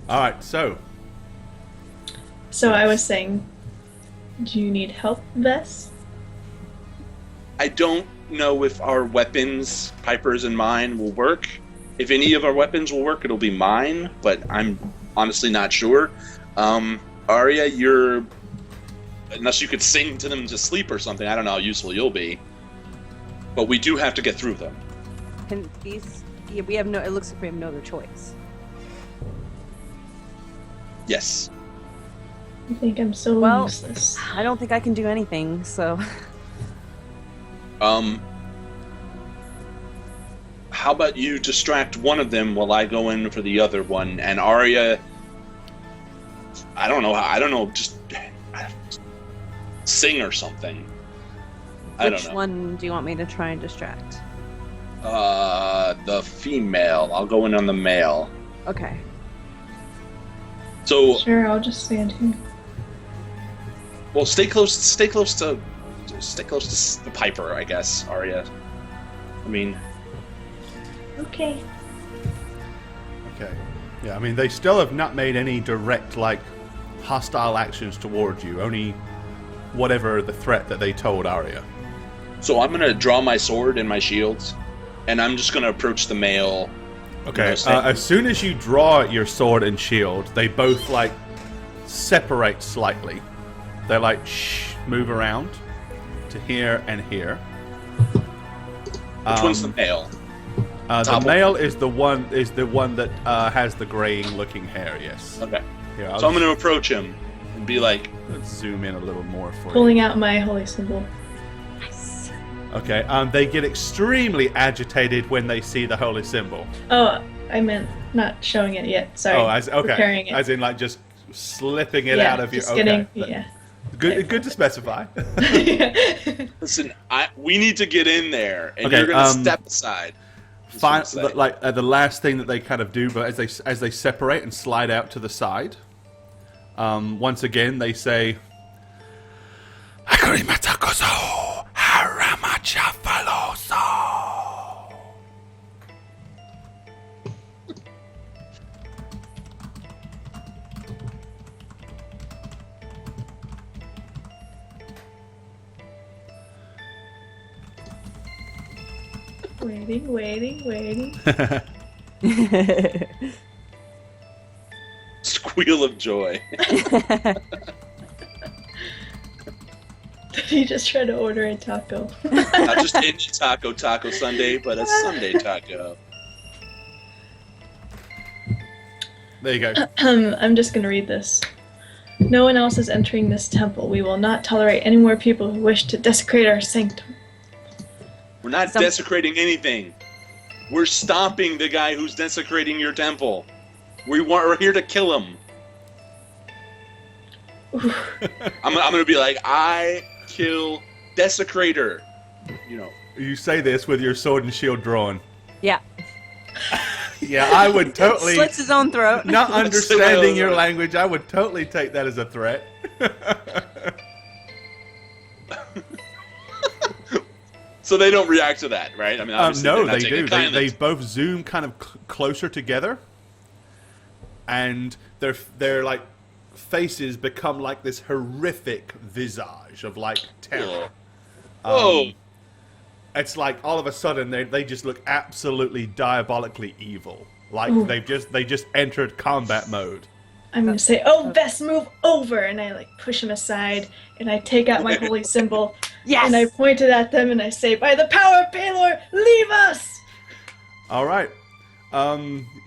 All right, so So I was saying, do you need help, Vess? I don't know if our weapons, Piper's and mine, will work. If any of our weapons will work, it'll be mine, but I'm honestly not sure. Arya, unless you could sing to them to sleep or something, I don't know how useful you'll be. But we do have to get through them. And we have no. It looks like we have no other choice. Yes. I think I'm so useless. I don't think I can do anything. So. How about you distract one of them while I go in for the other one, and Arya, I don't know, just sing or something. I don't know. Which one do you want me to try and distract? The female. I'll go in on the male. Okay. So Sure, I'll just stand here. well, stay close to the Piper, I guess, Arya. I mean, Okay. okay, yeah. I mean, they still have not made any direct hostile actions towards you. Only whatever the threat that they told Arya. so I'm gonna draw my sword and my shields, and I'm just gonna approach the male. Okay. As soon as you draw your sword and shield, they both separate slightly. They move around to here and here. Which one's the male? The male is the one that has the graying looking hair. Yes. Okay. Here, So I'm gonna approach him and be like, let's zoom in a little more for you. Pulling out my holy symbol. Nice. Okay. They get extremely agitated when they see the holy symbol. Oh, I meant not showing it yet. Sorry. Preparing it. As in just slipping it yeah, out of you. just Okay. getting, yeah. Good to specify. listen, we need to get in there, and Okay, you're gonna step aside. Fine, the last thing that they kind of do, but as they separate and slide out to the side, once again they say, "Akarimatakoso haramachafaloso." Waiting. Squeal of joy. Did he just try to order a taco? Not just any taco Sunday, but a Sunday taco. There you go. I'm just gonna read this. No one else is entering this temple. We will not tolerate any more people who wish to desecrate our sanctum. We're not desecrating anything. We're stopping the guy who's desecrating your temple. We're here to kill him. I'm gonna be like, I kill desecrator. You know. You say this with your sword and shield drawn. Yeah. Yeah, I would totally. Slits his own throat. Not understanding your language, I would totally take that as a threat. So they don't react to that, right? I mean, no, they do. They both zoom kind of closer together, and their faces become like this horrific visage of terror. Whoa! It's like all of a sudden they just look absolutely diabolically evil. Ooh. they just entered combat mode. I'm gonna say, "Oh, Vess, move over!" And I push him aside, and I take out my holy symbol, Yes. and I point it at them, and I say, "By the power of Baelor, leave us!" All right.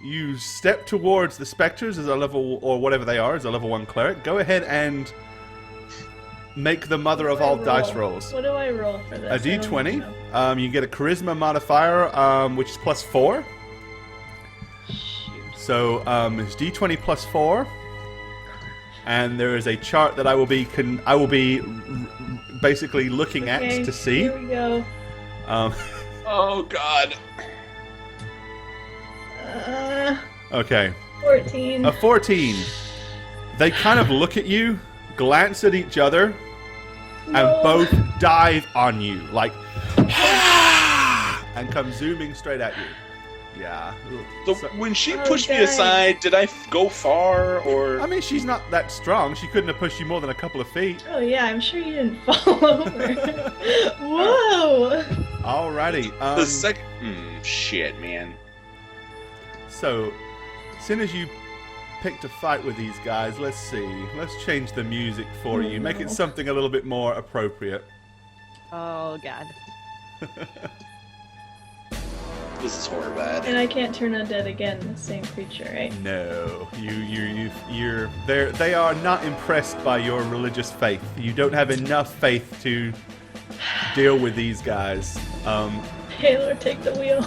You step towards the specters as a level, or whatever they are, as a level 1 cleric. Go ahead and make the mother of all dice rolls. What do I roll for this? A d20. You get a charisma modifier, which is +4. So it's d20 +4, and there is a chart that I will be basically looking at to see. Here we go. Oh God. Okay. 14. A 14. They kind of look at you, glance at each other, and both dive on you, and come zooming straight at you. Yeah. So when she pushed me aside, did I go far or? I mean, she's not that strong. She couldn't have pushed you more than a couple of feet. Oh yeah, I'm sure you didn't fall over. Whoa! Alrighty. The second. Shit, man. So, as soon as you picked a fight with these guys, let's see. Let's change the music for you. Make it something a little bit more appropriate. Oh god. This is horror bad. And I can't turn undead again, the same creature, right? No, they are not impressed by your religious faith. You don't have enough faith to deal with these guys. Taylor, take the wheel.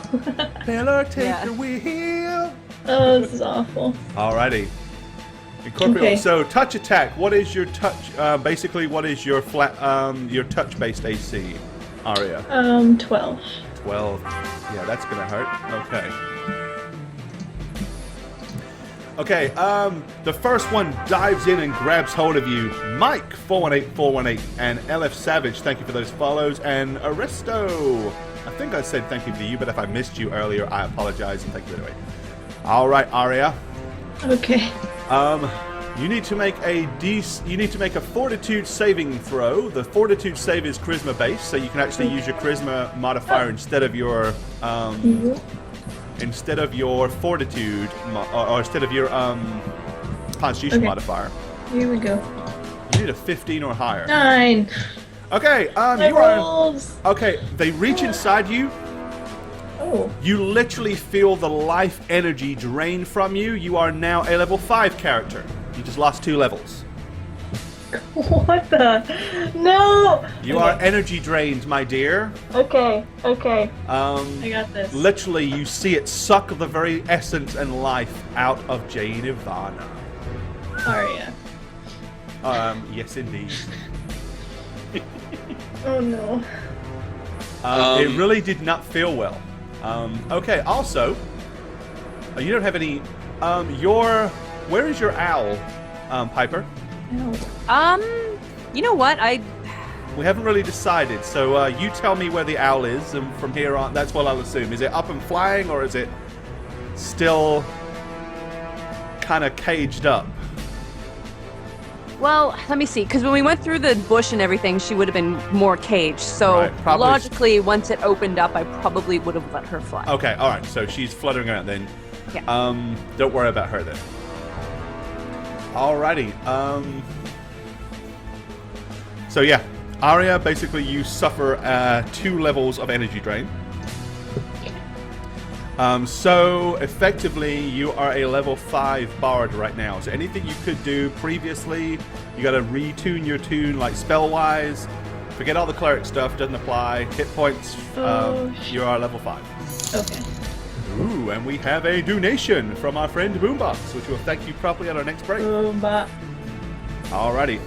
Taylor, take the wheel. Oh, this is awful. Alrighty. Incorporate. Okay. So touch attack. What is your touch? Basically, what is your flat? Your touch-based AC, Aria? 12. 12. Yeah, that's gonna hurt. Okay. The first one dives in and grabs hold of you. Mike 418418 and LF Savage. Thank you for those follows. And Aristo. I think I said thank you to you, but if I missed you earlier, I apologize and thank you anyway. All right, Aria. Okay. You need to make a Fortitude saving throw. The Fortitude save is Charisma based, so you can actually use your Charisma modifier instead of your Fortitude or instead of your Constitution modifier. Here we go. You need a 15 or higher. 9. Okay. My rolls. Okay. They reach inside you. Oh. You literally feel the life energy drain from you. You are now a level 5 character. You just lost 2 levels. What the? No! You are energy drained, my dear. Okay. I got this. Literally, you see it suck the very essence and life out of Jane Ivana. Aria. Yes, indeed. Oh no. It really did not feel well. Okay, also, you don't have any, where is your owl, Piper? No. You know what? We haven't really decided, so you tell me where the owl is, and from here on, that's what I'll assume. Is it up and flying, or is it still kind of caged up? Well, let me see, because when we went through the bush and everything, she would have been more caged. So Right, logically, once it opened up, I probably would have let her fly. Okay, alright, so she's fluttering around then. Yeah. Don't worry about her then. Alrighty, so yeah, Aria, basically you suffer 2 levels of energy drain. So effectively, you are a level 5 bard right now. So anything you could do previously, you got to retune your tune, like spell-wise. Forget all the cleric stuff; doesn't apply. Hit points. You are level 5. Okay. Ooh, and we have a donation from our friend Boombox, which we'll thank you properly at our next break. But Alrighty.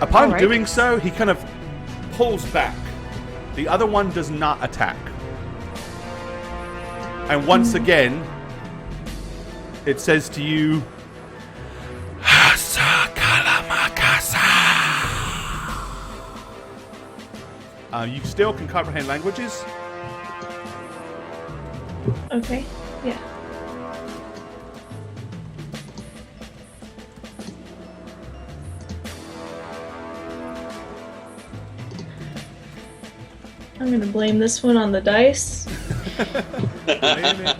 Upon doing so, he kind of pulls back. The other one does not attack. And once again, it says to you, you still can comprehend languages. okay. Yeah. I'm gonna blame this one on the dice. Blame it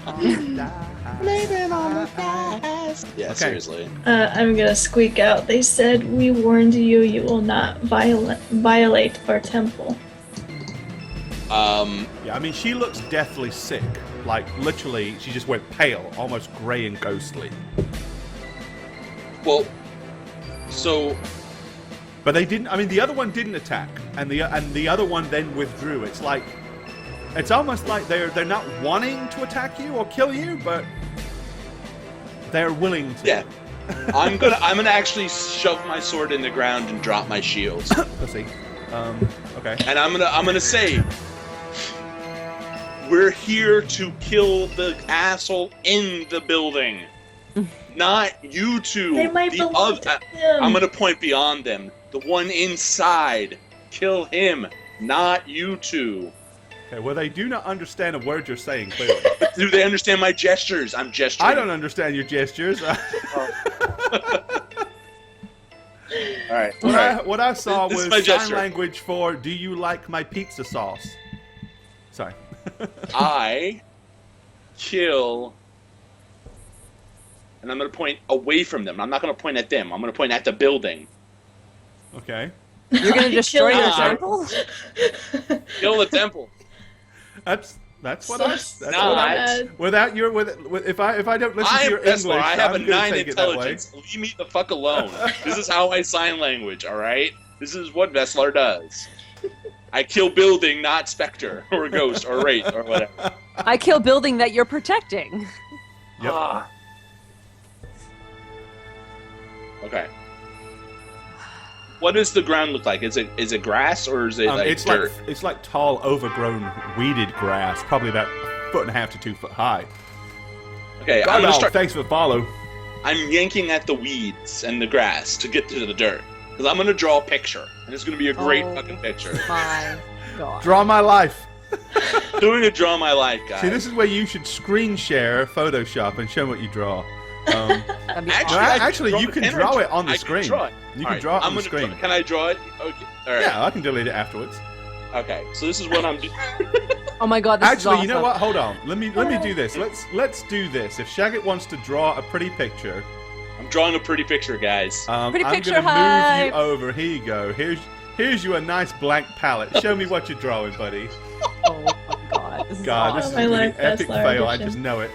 on the dice. Yeah, Okay. seriously. I'm gonna squeak out. They said, "We warned you. You will not violate our temple." Yeah, I mean, she looks deathly sick. Like, literally, she just went pale, almost grey and ghostly. Well, so But they didn't. I mean, the other one didn't attack, and the other one then withdrew. It's like, it's almost like they're not wanting to attack you or kill you, but they're willing to. yeah, I'm gonna actually shove my sword in the ground and drop my shield, Pussy. Okay. and I'm gonna say, we're here to kill the asshole in the building, not you two. They might The belong oth- to him. I'm gonna point beyond them. The one inside. Kill him, not you two. Okay, well, they do not understand a word you're saying, clearly. Do they understand my gestures? I'm gesturing. I don't understand your gestures. All right. What I saw This is was my sign gesture. language for, do you like my pizza sauce? Sorry. I kill, and I'm going to point away from them. I'm not going to point at them. I'm going to point at the building. Okay. You're gonna destroy your your temple? Kill the temple. That's what Not. if I don't listen I to am your Veslar. English, I have I'm a gonna 9 take it that way. intelligence. Leave me the fuck alone. This is how I sign language, alright? This is what Veslar does. I kill building, not specter, or ghost, or wraith, or whatever. I kill building that you're protecting. Yep. Ah. Okay. What does the ground look like? Is it grass or is it It's dirt? like tall, overgrown, weeded grass, probably about 1.5 to 2 foot high. Okay, I'm Gardal, gonna start. thanks for the follow. I'm yanking at the weeds and the grass to get to the dirt because I'm gonna draw a picture, and it's gonna be a great fucking picture. My God. Draw my life. Doing a draw my life, guys. See, this is where you should screen share Photoshop and show what you draw. That'd be Actually, No, I can actually, draw you it can and draw I it on the can screen. draw it. You All can right, draw it I'm on the gonna screen. can I draw it? Okay. All right. Yeah, I can delete it afterwards. Okay. So this is what I'm doing. Oh my God, this is Actually, awesome. you know what? Hold on. Let me do this. Let's do this. If Shagget wants to draw a pretty picture, I'm drawing a pretty picture, guys. Pretty I'm picture gonna move hype. you over. Here you go. Here's you a nice blank palette. Show me what you're drawing, buddy. Oh my God, this is God, this is awesome. gonna I be like an epic Veslar fail. I edition. just know it.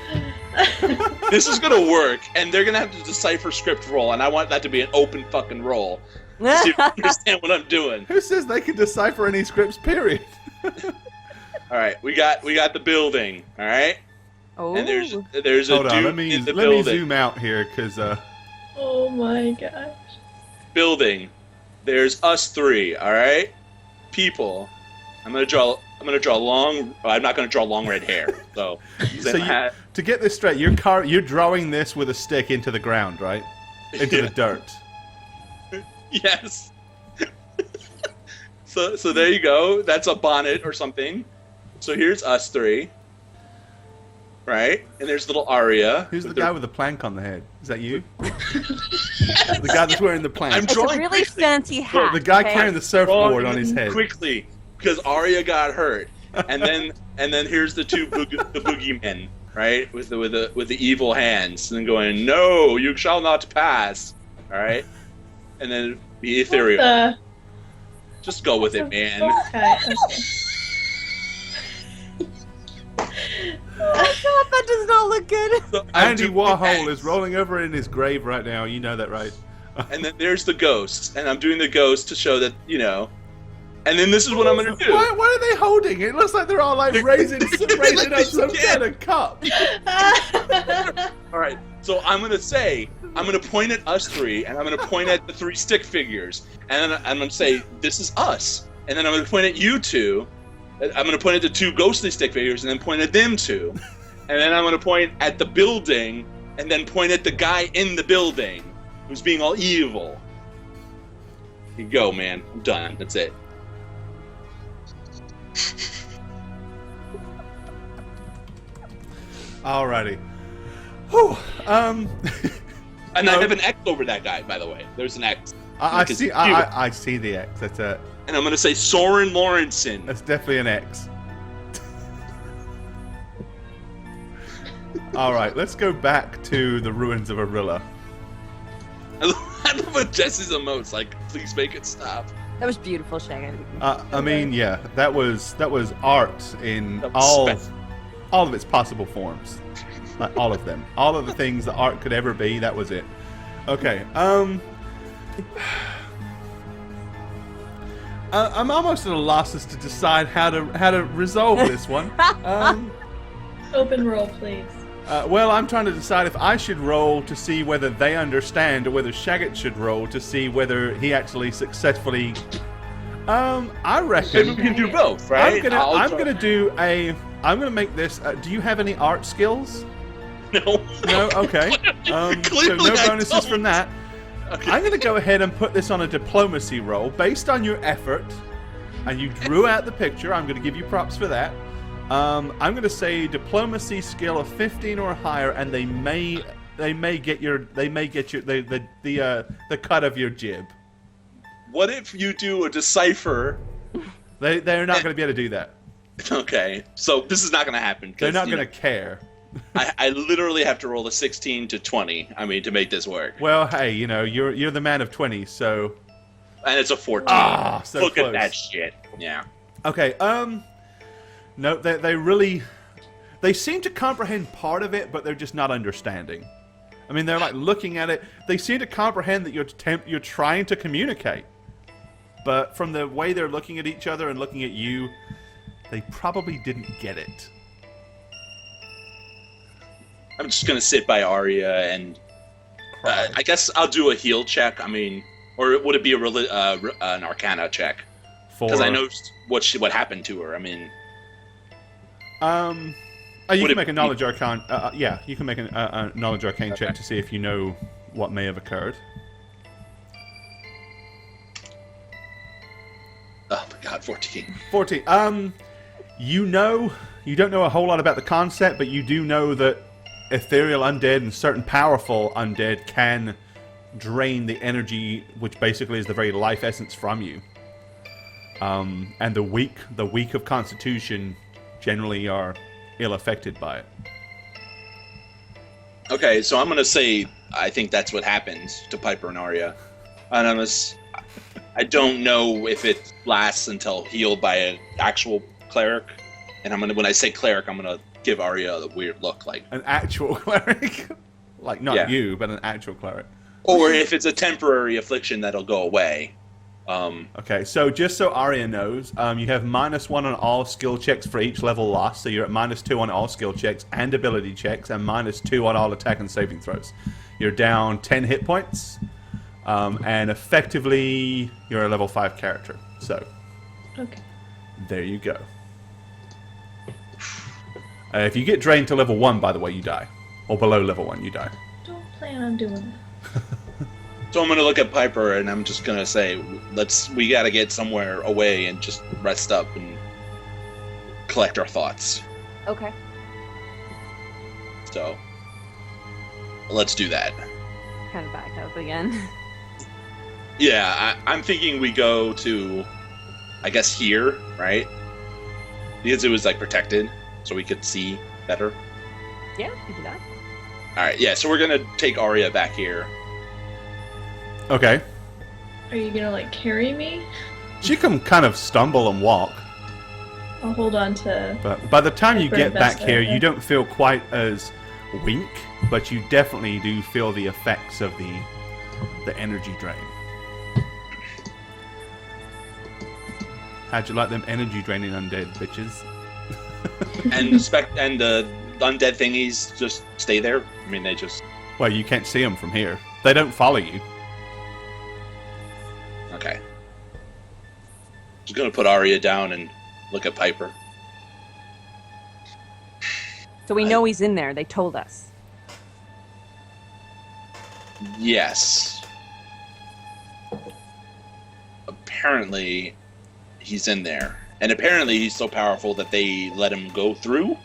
This is gonna work, and they're gonna have to decipher script roll, and I want that to be an open fucking roll. So you understand what I'm doing. Who says they can decipher any scripts? Period. All right, we got the building. All right, Oh. and there's a Hold on. dude Let me in the let me building. zoom out here because Oh my gosh. Building. There's us three. All right, people. I'm gonna draw long. I'm not gonna draw long red hair. So, to get this straight, you're drawing this with a stick into the ground, right? Into the dirt. yes. So there you go. That's a bonnet or something. So here's us three. Right? And there's little Arya. Who's the guy with the plank on the head? Is that you? The guy that's wearing the plank. I'm It's a drawing really quickly. fancy hat. The guy okay? carrying the surfboard on his head. Quickly, because Arya got hurt, and then here's the two the boogeymen, right, with the evil hands, and then going, "No, you shall not pass." All right, and then the ethereal. What Just go with it, man. Okay. Oh God, that does not look good. So I'm Andy doing Warhol hands. is rolling over in his grave right now. You know that, right? And then there's the ghost, and I'm doing the ghost to show that, you know. And then this is what I'm gonna do. What are they holding? It looks like they're all like raising up some kind of cup. All right, so I'm gonna point at us three, and I'm gonna point at the three stick figures, and then I'm gonna say, "This is us," and then I'm gonna point at you two. I'm gonna point at the two ghostly stick figures, and then point at them two, and then I'm gonna point at the building, and then point at the guy in the building who's being all evil. You go, man. I'm done. That's it. Alrighty. Whew. And No. I have an X over that guy, by the way. There's an X. I Because see. you- I see the X. That's a. And I'm gonna say Soren Lawrenson. That's definitely an X. All right, let's go back to the ruins of Arilla. I love what Jesse's emotes like. Please make it stop. That was beautiful, Shaggy. I mean, yeah, that was art in That was all of its possible forms, like all of them, all of the things that art could ever be. That was it. Okay. I'm almost at a loss as to decide how to resolve this one. Open roll, please. Well, I'm trying to decide if I should roll to see whether they understand, or whether Shagget should roll to see whether he actually successfully. I reckon Maybe we can do both, right? I'm gonna make this. Do you have any art skills? No. No. Okay. So Clearly no I bonuses don't. from that. Okay. I'm gonna go ahead and put this on a diplomacy roll based on your effort. and you drew out the picture. I'm going to give you props for that. I'm going to say diplomacy skill of 15 or higher, and they may get the cut of your jib. What if you do a decipher? They're not going to be able to do that. Okay, so this is not going to happen. They're not going to care. I literally have to roll a 16 to 20. I mean, to make this work. Well, hey, you're the man of 20, so. And it's a 14. So Look close. at that shit. Yeah. Okay. No, they seem to comprehend part of it, but they're just not understanding. I mean, they're like looking at it. They seem to comprehend that you're trying to communicate, but from the way they're looking at each other and looking at you, they probably didn't get it. I'm just gonna sit by Arya and I guess I'll do a heal check. I mean, or would it be an Arcana check? Because I know what happened to her. I mean, you can make a knowledge arcane. Yeah, you can make a knowledge arcane check to see if you know what may have occurred. Oh my god, 14. 14. You don't know a whole lot about the concept, but you do know that ethereal undead and certain powerful undead can drain the energy, which basically is the very life essence from you. And the weak of constitution generally are ill affected by it. Okay, so I'm gonna say I think that's what happens to Piper and Arya. Anonymous. I don't know if it lasts until healed by an actual cleric, and when I say cleric, I'm gonna give Arya a weird look, like an actual cleric, like not you, but an actual cleric. Or if it's a temporary affliction that'll go away. Okay, so just so Arya knows, you have -1 on all skill checks for each level lost, so you're at -2 on all skill checks and ability checks, and -2 on all attack and saving throws. You're down 10 hit points, and effectively you're a level 5 character. So, Okay. there you go. If you get drained to level 1, by the way, you die. Or below level 1, you die. Don't plan on doing that. So I'm gonna look at Piper and I'm just gonna say, we gotta get somewhere away and just rest up and collect our thoughts. Okay. So let's do that. Kind of back up again. Yeah, I'm thinking we go to, I guess, here, right? Because it was like protected, so we could see better. Yeah, we can do that. All right, yeah. So we're gonna take Arya back here. Okay. Are you gonna like carry me? She can kind of stumble and walk. I'll hold on to. But by the time you Piper get and back Vesta, here, yeah. you don't feel quite as weak, but you definitely do feel the effects of the energy drain. How'd you like them energy draining undead bitches? And the undead thingies just stay there. I mean, they just. Well, you can't see them from here. They don't follow you. Okay. Just gonna put Arya down and look at Piper. So we know he's in there. They told us. Yes. Apparently, he's in there. And apparently he's so powerful that they let him go through.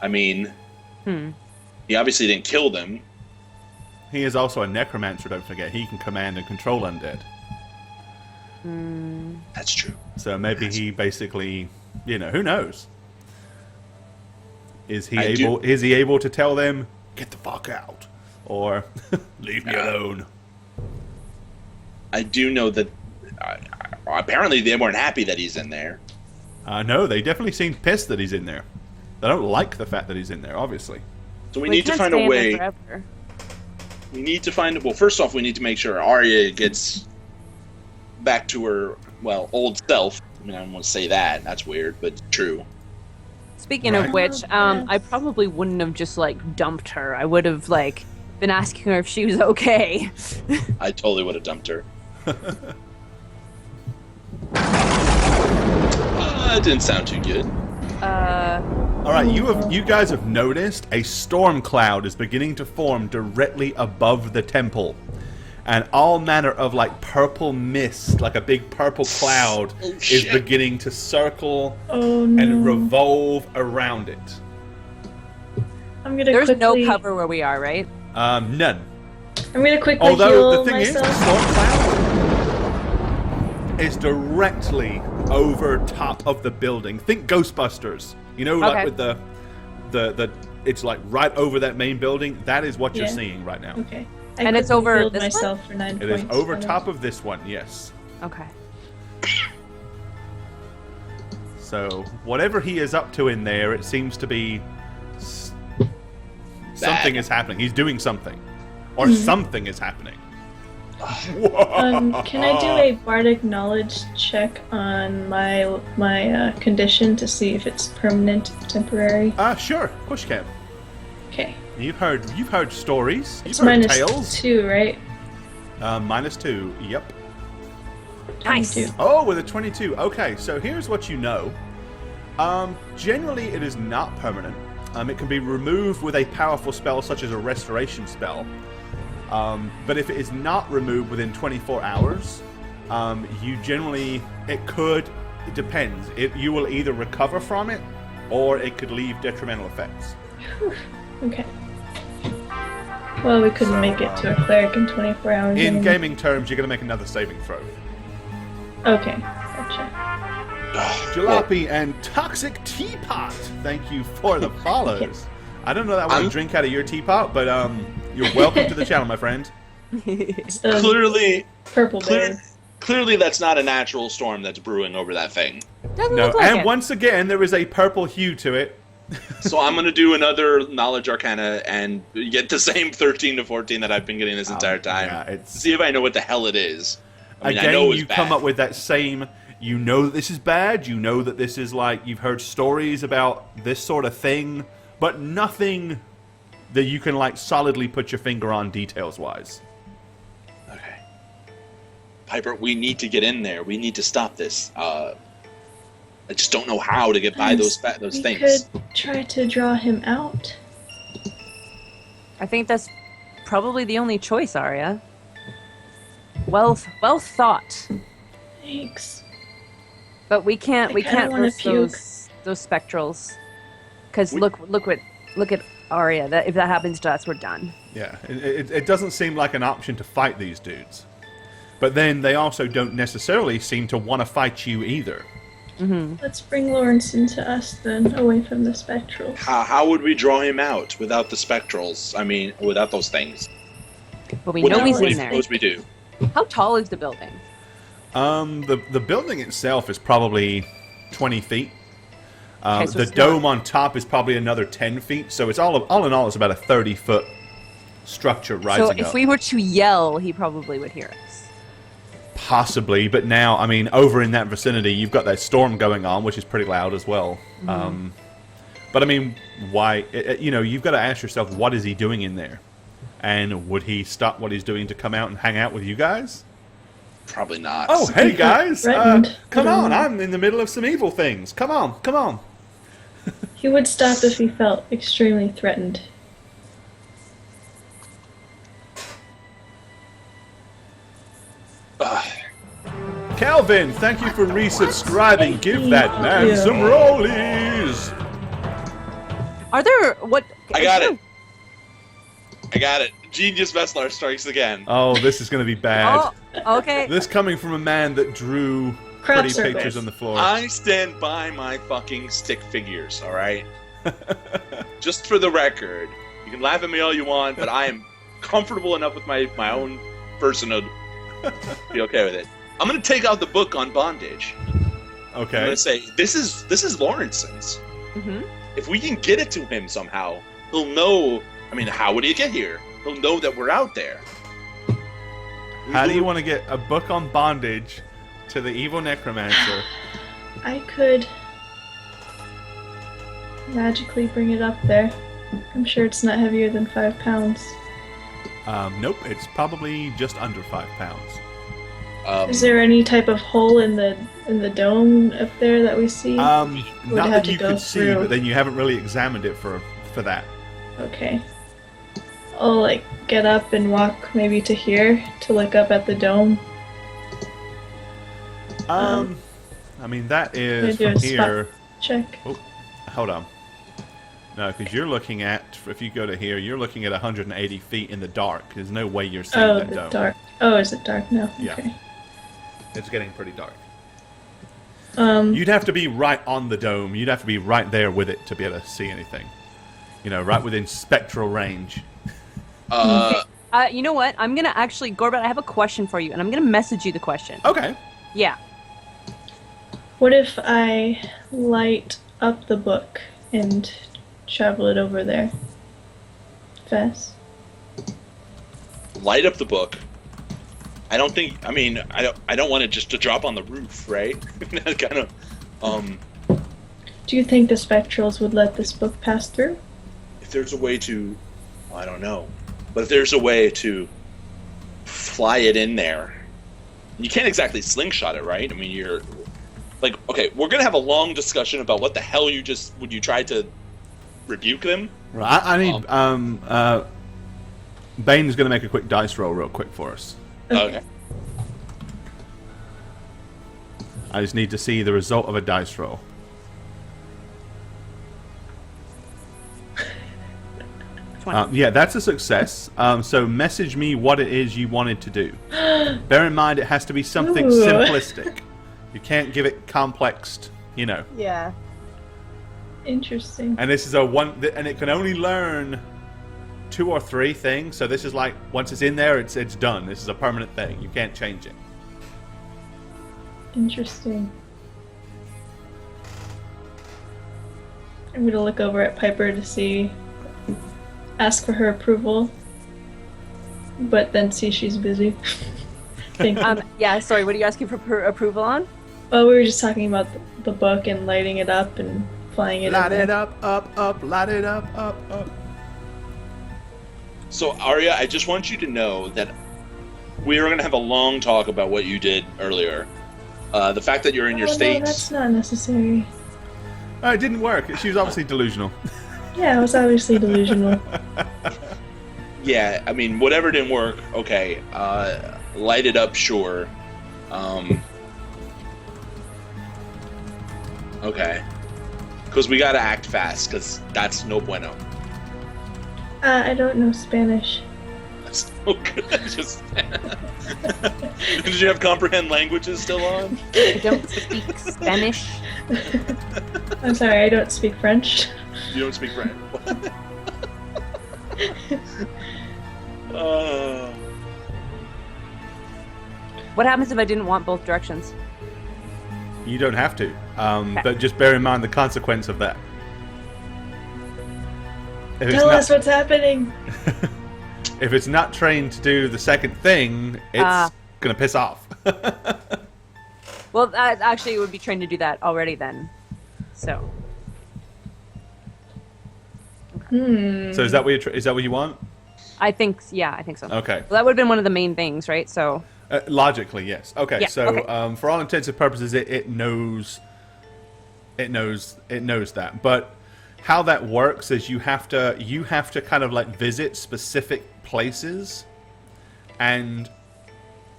I mean, he obviously didn't kill them. He is also a necromancer, don't forget. He can command and control undead. That's true. So maybe he basically, who knows? Is he able to tell them, get the fuck out? Or leave me alone? I do know that apparently they weren't happy that he's in there. No, they definitely seem pissed that he's in there. They don't like the fact that he's in there, obviously. So we need to find a way. We need to find. Well, first off, we need to make sure Arya gets back to her, old self. I mean, I don't want to say that. That's weird, but true. Speaking of which, I probably wouldn't have just dumped her. I would have been asking her if she was okay. I totally would have dumped her. It didn't sound too good. All right, you guys have noticed a storm cloud is beginning to form directly above the temple, and all manner of like purple mist, like a big purple cloud, is beginning to circle and revolve around it. I'm gonna There's quickly... no cover where we are, right? None. I'm gonna quickly Although heal the thing myself. is, the storm cloud is directly over top of the building. Think Ghostbusters. You know, like with the it's like right over that main building. That is what you're seeing right now. Okay. And it's over healed this myself one? for 9 It points. is over top of this one, yes. Okay. So whatever he is up to in there, it seems to be something is happening. He's doing something, or something is happening. Can I do a bardic knowledge check on my condition to see if it's permanent, temporary? Sure. Of course you can. Okay. You've heard stories. It's You've heard minus tales. 2, right? -2. Yep. Nice. 22. Oh, with a 22. Okay, so here's what you know. Generally, it is not permanent. It can be removed with a powerful spell such as a restoration spell. But if it is not removed within 24 hours, it depends. You will either recover from it, or it could leave detrimental effects. Okay. Well, we couldn't make it to a cleric in 24 hours. In anyway. gaming terms, you're going to make another saving throw. Okay, gotcha. Jalopy and Toxic Teapot, thank you for the follows. I don't know that I want to drink out of your teapot, but you're welcome to the channel, my friend. It's the Clearly, purple bear. clearly that's not a natural storm that's brewing over that thing. Doesn't No, look like and it. once again, there is a purple hue to it. So I'm going to do another Knowledge Arcana and get the same 13 to 14 that I've been getting this entire time. Yeah, it's... See if I know what the hell it is. I mean, I Again, know it's you bad. come up with that same... You know that this is bad. You know that this is like... You've heard stories about this sort of thing, but nothing that you can like solidly put your finger on details-wise. Okay. Piper, we need to get in there. We need to stop this. I just don't know how to get by those We things. could try to draw him out. I think that's probably the only choice, Arya. Well thought. Thanks. But we can't kinda wanna risk puke. those spectrals. Because look at Arya. That if that happens to us, we're done. Yeah, it doesn't seem like an option to fight these dudes. But then they also don't necessarily seem to want to fight you either. Let's bring Lawrence into us then, away from the spectral. How would we draw him out without the spectrals? I mean, without those things. But we What know do he's you in there. suppose we do? How tall is the building? The building itself is probably 20 feet. Okay, so The it's dome on top is probably another 10 feet. So it's all in all, it's about a 30-foot structure rising So up. if we were to yell, he probably would hear us. Possibly, but now, I mean, over in that vicinity, you've got that storm going on, which is pretty loud as well. But I mean, why? You've got to ask yourself, what is he doing in there? And would he stop what he's doing to come out and hang out with you guys? Probably not. Oh, hey guys! Threatened. Come on, I'm in the middle of some evil things. Come on. He would stop if he felt extremely threatened. Calvin, thank you for resubscribing. Give that man you. some rollies. Are there what? I got it. Genius Veslar strikes again. Oh, this is going to be bad. Oh, okay. This coming from a man that drew Crop pretty circles. pictures on the floor. I stand by my fucking stick figures, alright? Just for the record. You can laugh at me all you want, but I am comfortable enough with my own personhood to be okay with it. I'm gonna take out the book on bondage. I'm Okay. gonna say, this is Lawrence's. Mm-hmm. If we can get it to him somehow, he'll know. I mean, how would he get here? He'll know that we're out there. How do you want to get a book on bondage to the evil necromancer? I could magically bring it up there. I'm sure it's not heavier than 5 pounds. Nope, it's probably just under 5 pounds. Is there any type of hole in the dome up there that we see? Not have that to you go could see, through. but then you haven't really examined it for that. Okay. I'll like get up and walk maybe to here to look up at the dome. I mean, that is Maybe from a spot here. check. Oh, hold on. No, because you're looking at, if you go to here, you're looking at 180 feet in the dark. There's no way you're seeing Oh, that the dome. dark. Oh, is it dark now? Yeah. Okay. It's getting pretty dark. Um, You'd have to be right on the dome. You'd have to be right there with it to be able to see anything. You know, right within spectral range. You know what? I'm gonna actually, Gorbet, I have a question for you, and I'm gonna message you the question. Okay. Yeah. what if I light up the book and travel it over there? Fast. Light up the book. I don't think. I mean, I don't want it just to drop on the roof, right? That kind of. Do you think the spectrals would let this book pass through? If there's a way to, well, I don't know, but if there's a way to fly it in there, you can't exactly slingshot it, right? I mean, you're like, okay, we're gonna have a long discussion about what the hell you just would you try to rebuke them. Right. I need. Bane's going to make a quick dice roll real quick for us. Okay. I just need to see the result of a dice roll. 20. Yeah, that's a success. So message me what it is you wanted to do. Bear in mind, it has to be something Ooh. simplistic. You can't give it complexed, you know. Yeah. Interesting. And this is and it can only learn 2 or 3 things. So this is like, once it's in there, it's done. This is a permanent thing. You can't change it. Interesting. I'm gonna look over at Piper to see, ask for her approval, but then see she's busy. Thank you. Yeah, sorry, what are you asking for approval on? Well, we were just talking about the book and lighting it up and flying it. Light in it there. up, light it up. So Arya, I just want you to know that we are gonna have a long talk about what you did earlier. The fact that you're in your No, states. that's not necessary. It didn't work. She was obviously delusional. Yeah, I was obviously delusional. Yeah, I mean, whatever didn't work, okay. Light it up, sure. Okay. Because we gotta act fast, because that's no bueno. I don't know Spanish. That's no good. Just Did you have comprehend languages still on? I don't speak Spanish. I'm sorry, I don't speak French. You don't speak French. What happens if I didn't want both directions? You don't have to. But just bear in mind the consequence of that. If it's Tell not- us what's happening. If it's not trained to do the second thing, it's gonna piss off. Well, actually, it would be trained to do that already then. So. So is that what is that what you want? I think so. Okay. Well, that would have been one of the main things, right? So. Logically, yes. Okay. Yeah, So okay. for all intents and purposes, it knows that. But how that works is you have to kind of like visit specific places and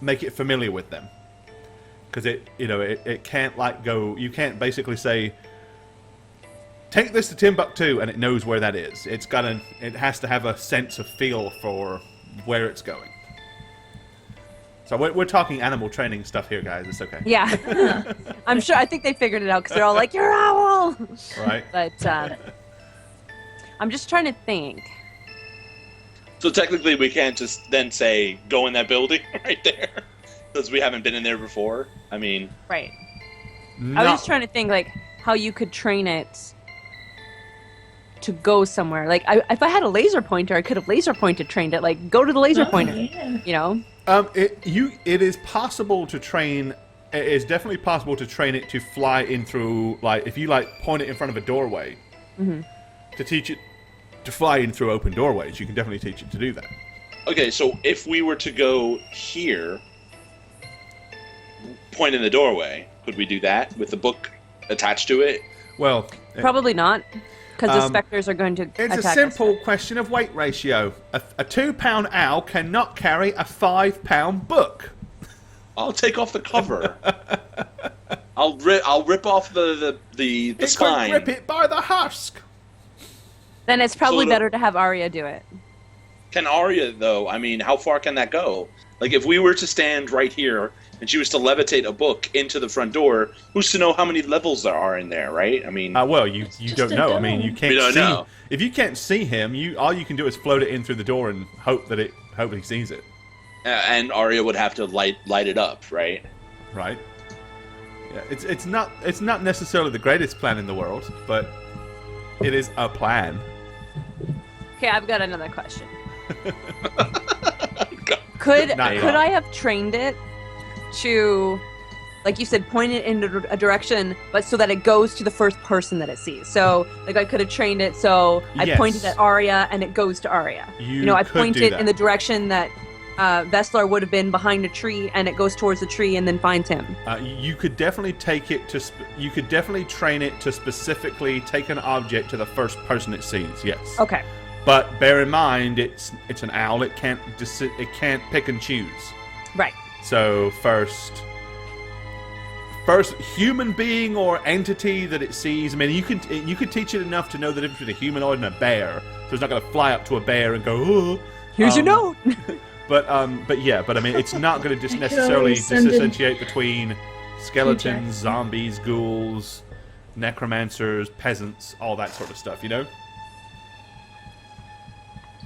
make it familiar with them. Because it can't like go. You can't basically say, take this to Timbuktu, and it knows where that is. It has to have a sense of feel for where it's going. So we're talking animal training stuff here, guys. It's okay. Yeah. I'm sure. I think they figured it out because they're all like, "You're owl." Right. But I'm just trying to think. So technically, we can't just then say, go in that building right there. Because we haven't been in there before. I mean... Right. No. I was just trying to think, like, how you could train it to go somewhere. Like, if I had a laser pointer, I could have laser pointed trained it. Like, go to the laser pointer. Yeah. You know? It is possible to train. It is definitely possible to train it to fly in through, like, if you like point it in front of a doorway, to teach it to fly in through open doorways. You can definitely teach it to do that. Okay, so if we were to go here, point in the doorway, could we do that with the book attached to it? Well, Probably not. Because the specters are going to It's attack a us. simple question of weight ratio. A 2-pound owl cannot carry a 5-pound book. I'll take off the cover. I'll rip off the It spine. could rip it by the husk. Then it's probably So better to have Arya do it. Can Arya, though? I mean, how far can that go? Like, if we were to stand right here and she was to levitate a book into the front door, who's to know how many levels there are in there, right? I mean, Well, you just don't a know. I mean, dome. you can't We don't see. know. If you can't see him, all you can do is float it in through the door and hope he sees it. and Arya would have to light it up, right? Right? Yeah, it's not necessarily the greatest plan in the world, but it is a plan. Okay, I've got another question. Could Nice. I have trained it to, like you said, point it in a direction, but so that it goes to the first person that it sees? So, like, I could have trained it so I Yes. pointed at Arya and it goes to Arya. I could point do it that. in the direction that Vestlar would have been behind a tree, and it goes towards the tree and then finds him. You could definitely take it to. You could definitely train it to specifically take an object to the first person it sees. Yes. Okay. But bear in mind, it's an owl. It can't pick and choose. Right. So first human being or entity that it sees. I mean, you could teach it enough to know the difference between a humanoid and a bear. So it's not going to fly up to a bear and go, "Oh, Here's your note. But I mean, it's not going to just I could necessarily always send in disassociate between skeletons, Jackson. zombies, ghouls, necromancers, peasants, all that sort of stuff. You know?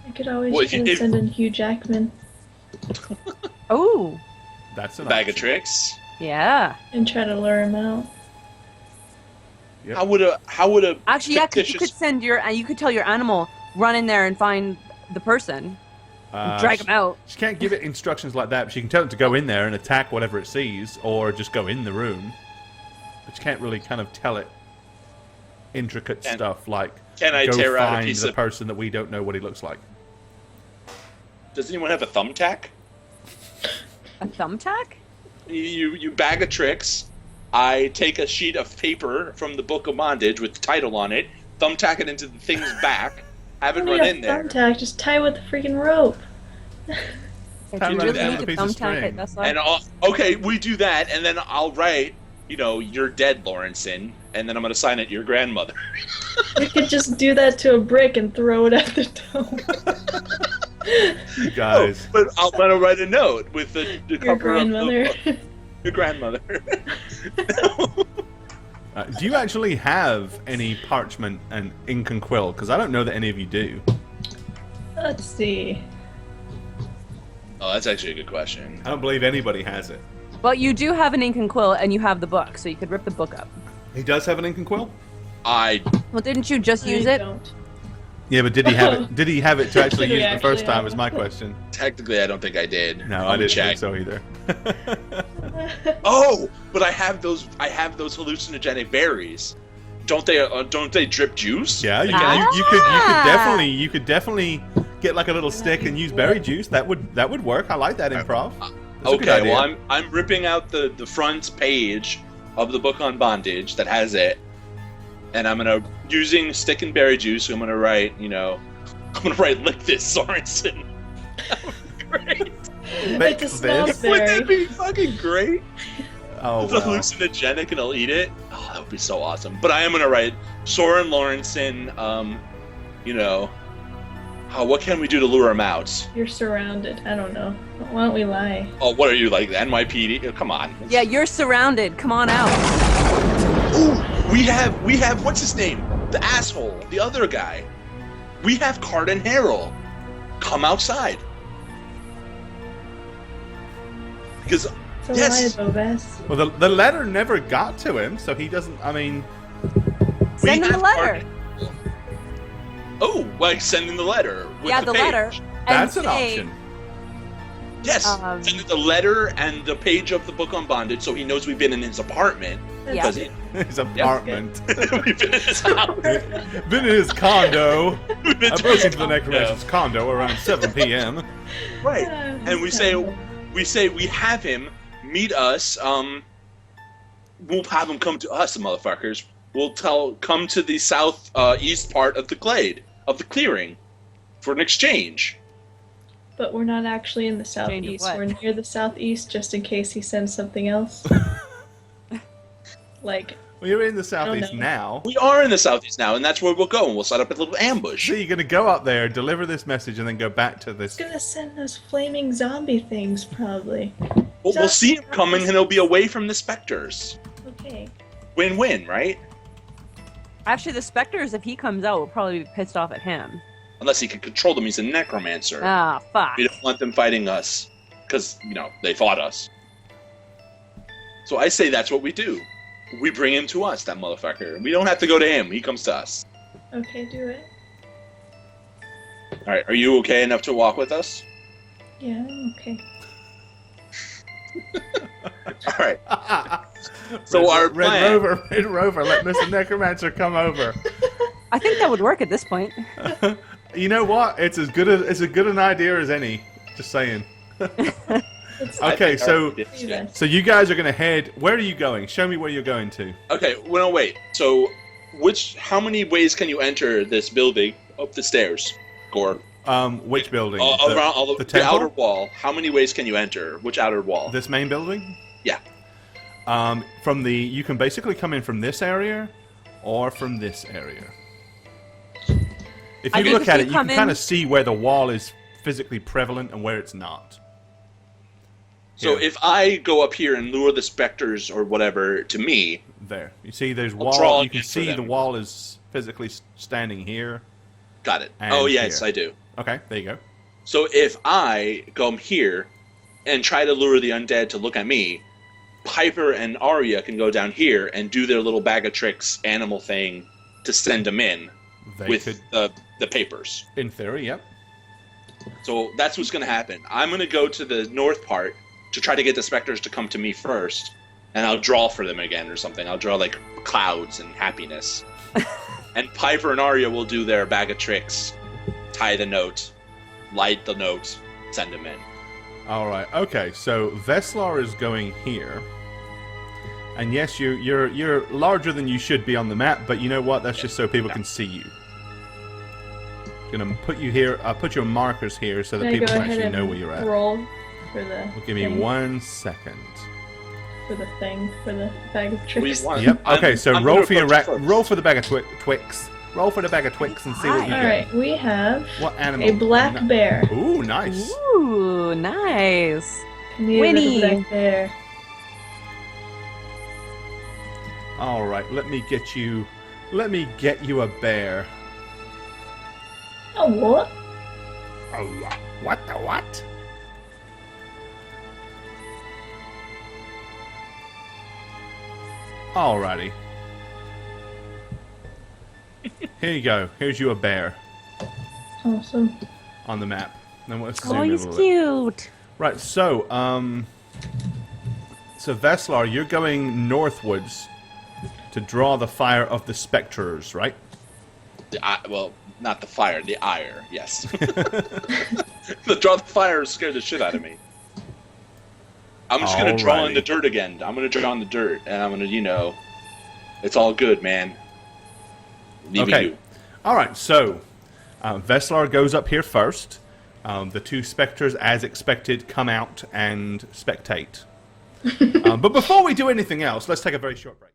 I could always Well, try to send in Hugh Jackman Oh, That's an Bag of option. tricks. yeah. and try to lure him out. Yep. How would a Actually, yeah, because you fictitious- could you could tell your animal, run in there and find the person, drag him out. She can't give it instructions like that, but she can tell it to go in there and attack whatever it sees, or just go in the room. But you can't really kind of tell it intricate stuff like Can I go tear out a find piece the of? person that we don't know what he looks like. Does anyone have a thumbtack? A thumbtack? You bag of tricks. I take a sheet of paper from the Book of Bondage with the title on it, thumbtack it into the thing's back, have it Don't run need in a there. thumbtack, just tie with the freaking rope. If Tie you around really it need with a to piece of thumbtack it, string. that's And like... okay, we do that, and then I'll write, you're dead, Lawrenson, and then I'm gonna sign it your grandmother. You could just do that to a brick and throw it at the dome. You guys. But I'll let her write a note with the Your cover grandmother. of the book. Your grandmother. Do you actually have any parchment and ink and quill? Because I don't know that any of you do. Let's see. Oh, that's actually a good question. I don't believe anybody has it. But you do have an ink and quill, and you have the book, so you could rip the book up. He does have an ink and quill? I Well, didn't you just use I it? don't. Yeah, but did he have it? Did he have it to actually Did he use it the first actually time? have Is my it? question. technically I don't think I did. No, I'm I gonna didn't think check. so either. Oh, but I have those hallucinogenic berries. Don't they drip juice? Yeah, you could definitely get like a little stick and use berry juice. That would work. I like that improv. That's a good Okay, idea. well I'm ripping out the front page of the book on bondage that has it, and I'm gonna using stick and berry juice. I'm gonna write, I'm gonna write lick this, Sorensen. That would be great. Make It just smells this. Wouldn't that berry. be fucking great? Oh, It's well. hallucinogenic and I'll eat it. Oh, that would be so awesome. But I am gonna write Soren Lawrenson. What can we do to lure him out? You're surrounded. I don't know. Why don't we lie? Oh, what are you, like the NYPD? Oh, come on. Yeah, you're surrounded. Come on out. Ooh, we have what's his name? The asshole, the other guy. We have Card and Harrell. Come outside. Because It's a Yes. lie, though, Bess. Well, the letter never got to him, so he doesn't. I mean, Send him a have letter. Oh, like sending the letter. With Yeah, the the page. letter. that's and an say, option. Yes, send the letter and the page of the book on bondage, so he knows we've been in his apartment. That's Yeah. Because good. His apartment. we've been in his house. Been in his condo. We've been I to broke his into the necromancer's condo around 7 p.m. Right. Yeah, And we say we have him meet us. We'll have him come to us, the motherfuckers. will come to the south east part of the glade, of the clearing, for an exchange. But we're not actually in the Change of southeast. what? We're near the southeast just in case he sends something else. Like, Well, you're in the southeast know. now. We are in the southeast now, and that's where we'll go, and we'll set up a little ambush. So you're going to go up there, deliver this message, and then go back to this. he's gonna send those flaming zombie things, probably. We'll see him coming, and he'll be away from the specters. Okay. Win-win, right? Actually, the specters, if he comes out, will probably be pissed off at him. Unless he can control them, he's a necromancer. Ah, fuck. We don't want them fighting us, because, they fought us. So I say that's what we do. We bring him to us, that motherfucker. We don't have to go to him. He comes to us. Okay, do it. All right, are you okay enough to walk with us? Yeah, I'm okay. All right. So our plan... Red Rover, let Mr. Necromancer come over. I think that would work at this point. You know what? It's as good an idea as any. Just saying. It's Okay, so Yeah. so you guys are gonna head. Where are you going? Show me where you're going to. Okay, well, no, wait. So, how many ways can you enter this building up the stairs, Gore? Which building? Around the the temple? outer wall. How many ways can you enter? Which outer wall? This main building? Yeah. You can basically come in from this area, or from this area. If I you think look if at we it, you come can kind in- of see where the wall is physically prevalent and where it's not. So Here. if I go up here and lure the specters or whatever to me, There, you see, there's draw wall. You it can in for see them. the wall is physically standing here. got it. And Oh, yes, here. I do. Okay, there you go. So if I come here and try to lure the undead to look at me, Piper and Arya can go down here and do their little bag of tricks animal thing to send them in They with could, the papers. in theory, yep. So that's what's going to happen. I'm going to go to the north part to try to get the specters to come to me first, and I'll draw for them again or something. I'll draw like clouds and happiness. And Piper and Arya will do their bag of tricks, tie the note, light the note, send them in. All right. Okay. So Veslar is going here, and yes, you're larger than you should be on the map. But you know what? That's just so people can see you. Gonna put you here. Put your markers here so that Can I people go can ahead actually and know where you're at. roll for the Well, give me thing, 1 second. for the thing, for the bag of tricks. Yep. Okay. So I'm roll gonna for your approach first. roll for the bag of Twix. Roll for the bag of Twix and see what you All get. right, we have What animal? a black bear. Ooh, nice. Ooh, nice. Me Winnie. with a black bear. All right. Let me get you a bear. Oh, what? Oh, yeah. What the what? Alrighty. Here you go. Here's you a bear Awesome. on the map. Then we'll zoom Oh, in a he's little bit. cute. Right. So Veslar, you're going northwards to draw the fire of the specters, right? Well, not the fire, the ire, yes. The draw the fire scared the shit out of me. I'm just going to draw in Alrighty. the dirt again. I'm going to draw in the dirt, and I'm going to, it's all good, man. Leaving Okay. you. All right. So Veslar goes up here first. The two specters, as expected, come out and spectate. But before we do anything else, let's take a very short break.